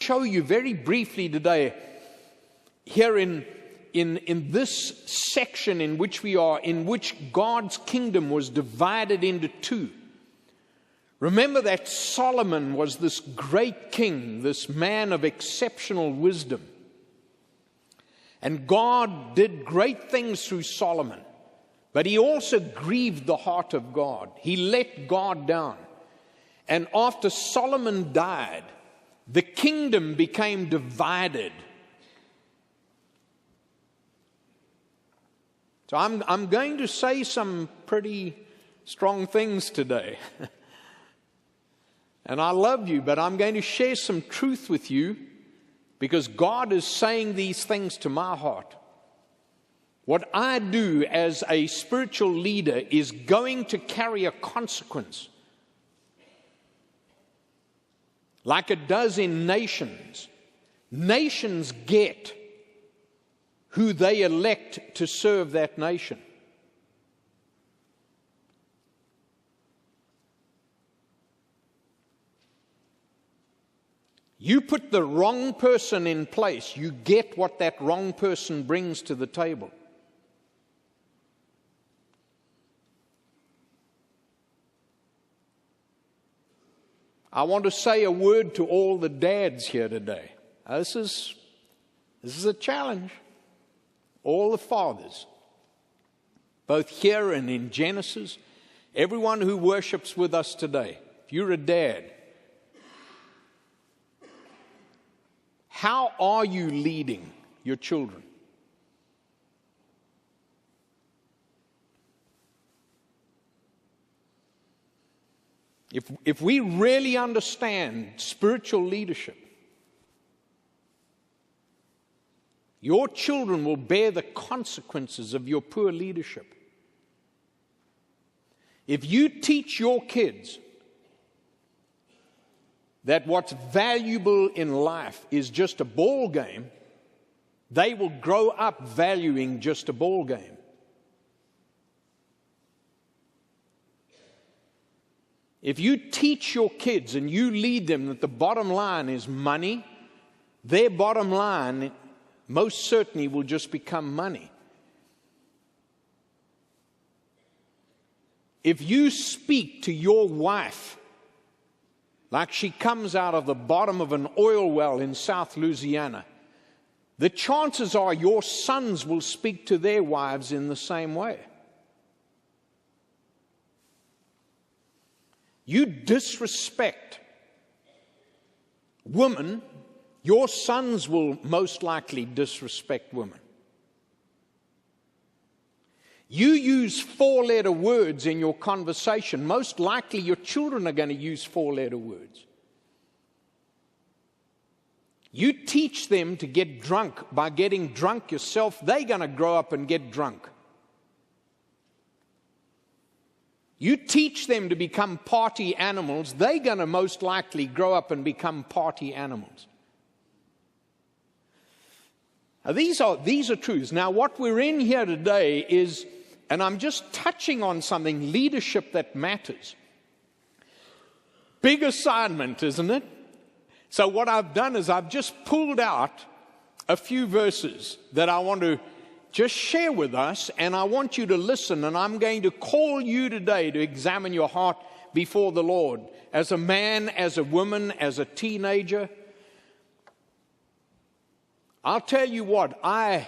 show you very briefly today, here in this section in which we are, in which God's kingdom was divided into two. Remember that Solomon was this great king, this man of exceptional wisdom. And God did great things through Solomon. But he also grieved the heart of God. He let God down. And after Solomon died, the kingdom became divided. So I'm going to say some pretty strong things today. And I love you, but I'm going to share some truth with you because God is saying these things to my heart. What I do as a spiritual leader is going to carry a consequence. Like it does in nations. Nations get who they elect to serve that nation. You put the wrong person in place, you get what that wrong person brings to the table. I want to say a word to all the dads here today. This is a challenge. All the fathers, both here and in Genesis, everyone who worships with us today, if you're a dad, how are you leading your children? If we really understand spiritual leadership, your children will bear the consequences of your poor leadership. If you teach your kids that what's valuable in life is just a ball game, they will grow up valuing just a ball game. If you teach your kids and you lead them that the bottom line is money, their bottom line most certainly will just become money. If you speak to your wife like she comes out of the bottom of an oil well in South Louisiana, the chances are your sons will speak to their wives in the same way. You disrespect women, your sons will most likely disrespect women. You use four-letter words in your conversation, most likely your children are going to use four-letter words. You teach them to get drunk by getting drunk yourself, they're going to grow up and get drunk. You teach them to become party animals, they're going to most likely grow up and become party animals. Now, these are truths. Now, what we're in here today is, and I'm just touching on something, leadership that matters. Big assignment, isn't it? So what I've done is I've just pulled out a few verses that I want to just share with us, and I want you to listen, and I'm going to call you today to examine your heart before the Lord. As a man, as a woman, as a teenager, I'll tell you what, I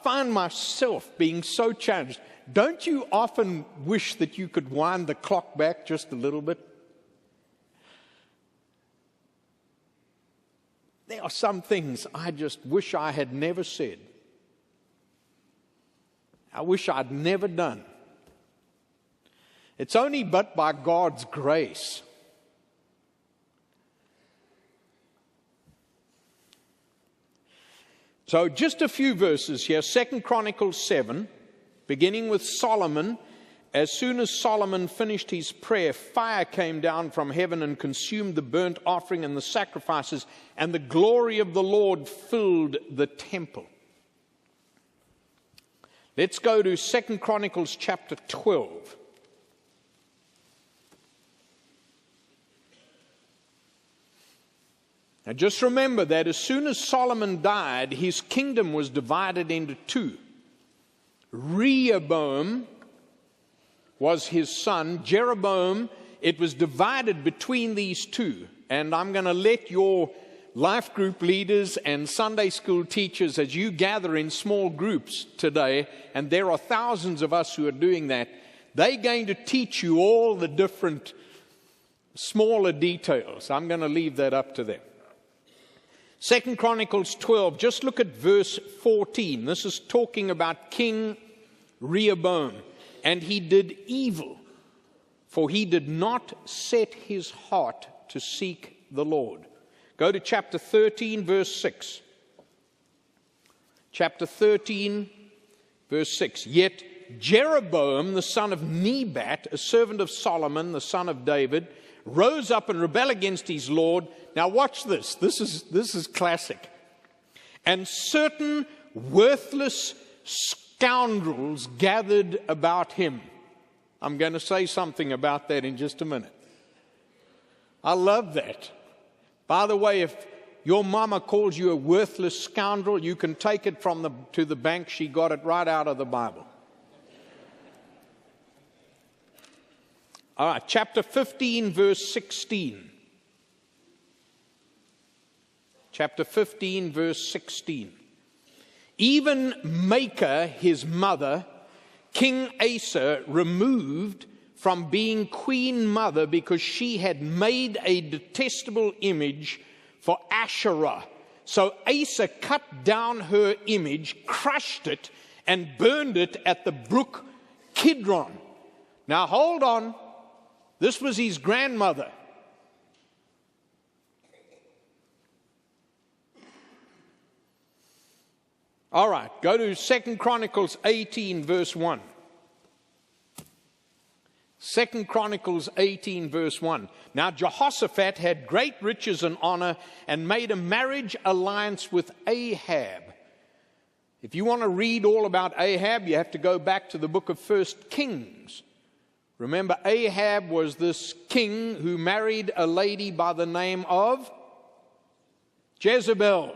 find myself being so challenged. Don't you often wish that you could wind the clock back just a little bit? There are some things I just wish I had never said. I wish I'd never done. It's only but by God's grace. So just a few verses here. 2 Chronicles 7, beginning with Solomon. As soon as Solomon finished his prayer, fire came down from heaven and consumed the burnt offering and the sacrifices, and the glory of the Lord filled the temple. Let's go to 2 Chronicles chapter 12. Now just remember that as soon as Solomon died, his kingdom was divided into two. Rehoboam was his son. Jeroboam, it was divided between these two. And I'm going to let your life group leaders and Sunday school teachers, as you gather in small groups today, and there are thousands of us who are doing that, they're going to teach you all the different smaller details. I'm going to leave that up to them. 2 Chronicles 12, just look at verse 14. This is talking about King Rehoboam. And he did evil, for he did not set his heart to seek the Lord. Go to chapter 13, verse 6. Chapter 13, verse 6. Yet Jeroboam, the son of Nebat, a servant of Solomon, the son of David, rose up and rebelled against his Lord. Now watch this. This is classic. And certain worthless scoundrels gathered about him. I'm going to say something about that in just a minute. I love that. By the way, if your mama calls you a worthless scoundrel, you can take it to the bank. She got it right out of the Bible. All right, chapter 15, verse 16. Chapter 15, verse 16. Even Maachah, his mother, King Asa, removed from being queen mother because she had made a detestable image for Asherah. So Asa cut down her image, crushed it, and burned it at the brook Kidron. Now hold on. This was his grandmother. All right, go to 2 Chronicles 18, verse 1. 2 Chronicles 18, verse 1. Now Jehoshaphat had great riches and honor and made a marriage alliance with Ahab. If you want to read all about Ahab, you have to go back to the book of 1 Kings. Remember, Ahab was this king who married a lady by the name of Jezebel.